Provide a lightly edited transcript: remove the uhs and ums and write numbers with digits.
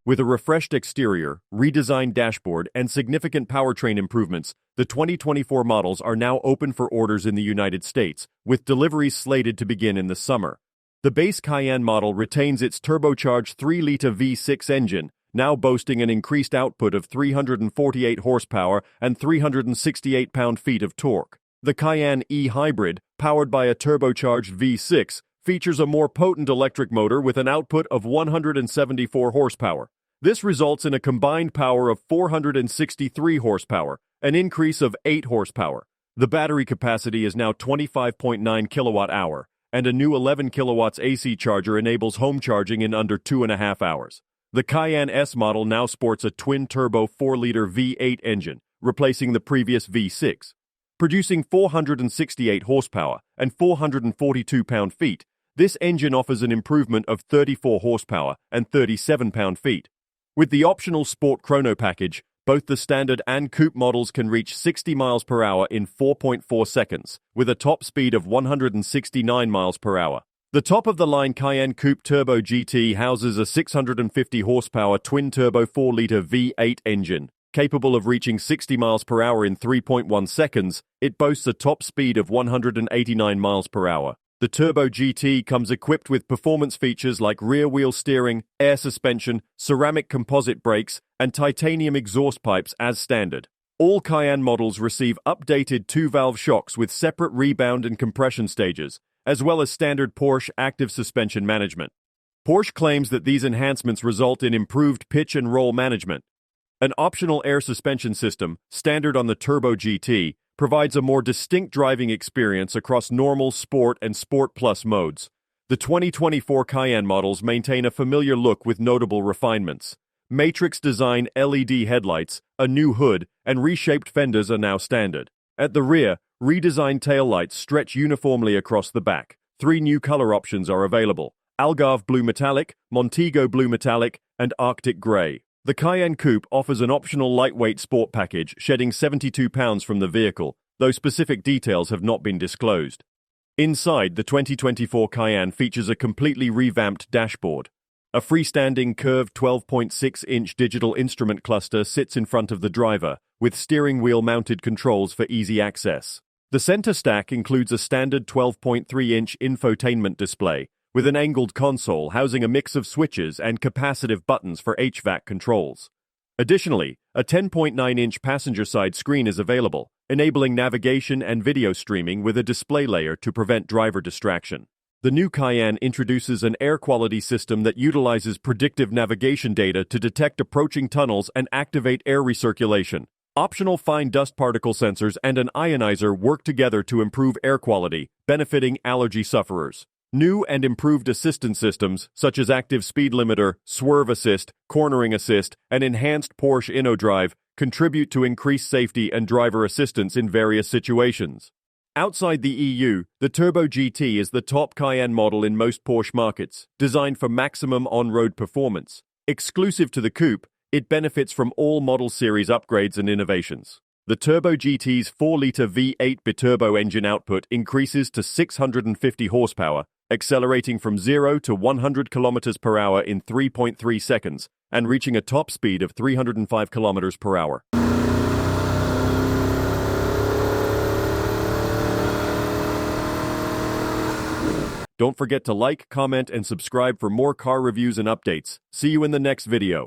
With a refreshed exterior, redesigned dashboard, and significant powertrain improvements, the 2024 models are now open for orders in the United States, with deliveries slated to begin in the summer. The base Cayenne model retains its turbocharged 3-liter V6 engine, now boasting an increased output of 348 horsepower and 368 pound-feet of torque. The Cayenne E-Hybrid, powered by a turbocharged V6, features a more potent electric motor with an output of 174 horsepower. This results in a combined power of 463 horsepower, an increase of 8 horsepower. The battery capacity is now 25.9 kilowatt-hour, and a new 11 kilowatts AC charger enables home charging in under 2.5 hours. The Cayenne S model now sports a twin-turbo 4-liter V8 engine, replacing the previous V6. Producing 468 horsepower and 442 pound-feet, this engine offers an improvement of 34 horsepower and 37 pound-feet. With the optional Sport Chrono package, both the standard and coupe models can reach 60 miles per hour in 4.4 seconds, with a top speed of 169 miles per hour. The top-of-the-line Cayenne Coupe Turbo GT houses a 650 horsepower twin-turbo 4-liter V8 engine. Capable of reaching 60 miles per hour in 3.1 seconds, it boasts a top speed of 189 miles per hour. The Turbo GT comes equipped with performance features like rear-wheel steering, air suspension, ceramic-composite brakes, and titanium exhaust pipes as standard. All Cayenne models receive updated 2-valve shocks with separate rebound and compression stages, as well as standard Porsche Active Suspension Management. Porsche claims that these enhancements result in improved pitch and roll management. An optional air suspension system, standard on the Turbo GT, provides a more distinct driving experience across normal, sport, and Sport Plus modes. The 2024 Cayenne models maintain a familiar look with notable refinements. Matrix design LED headlights, a new hood, and reshaped fenders are now standard. At the rear, redesigned taillights stretch uniformly across the back. 3 new color options are available: Algarve Blue Metallic, Montego Blue Metallic, and Arctic Gray. The Cayenne Coupe offers an optional lightweight sport package, shedding 72 pounds from the vehicle, though specific details have not been disclosed. Inside, the 2024 Cayenne features a completely revamped dashboard. A freestanding curved 12.6-inch digital instrument cluster sits in front of the driver, with steering wheel-mounted controls for easy access. The center stack includes a standard 12.3-inch infotainment display, with an angled console housing a mix of switches and capacitive buttons for HVAC controls. Additionally, a 10.9-inch passenger-side screen is available, enabling navigation and video streaming with a display layer to prevent driver distraction. The new Cayenne introduces an air quality system that utilizes predictive navigation data to detect approaching tunnels and activate air recirculation. Optional fine dust particle sensors and an ionizer work together to improve air quality, benefiting allergy sufferers. New and improved assistance systems, such as active speed limiter, swerve assist, cornering assist, and enhanced Porsche InnoDrive, contribute to increased safety and driver assistance in various situations. Outside the EU, the Turbo GT is the top Cayenne model in most Porsche markets, designed for maximum on-road performance. Exclusive to the coupe, it benefits from all model series upgrades and innovations. The Turbo GT's 4-liter V8 biturbo engine output increases to 650 horsepower, accelerating from 0 to 100 km per hour in 3.3 seconds, and reaching a top speed of 305 km per hour. Don't forget to like, comment, and subscribe for more car reviews and updates. See you in the next video.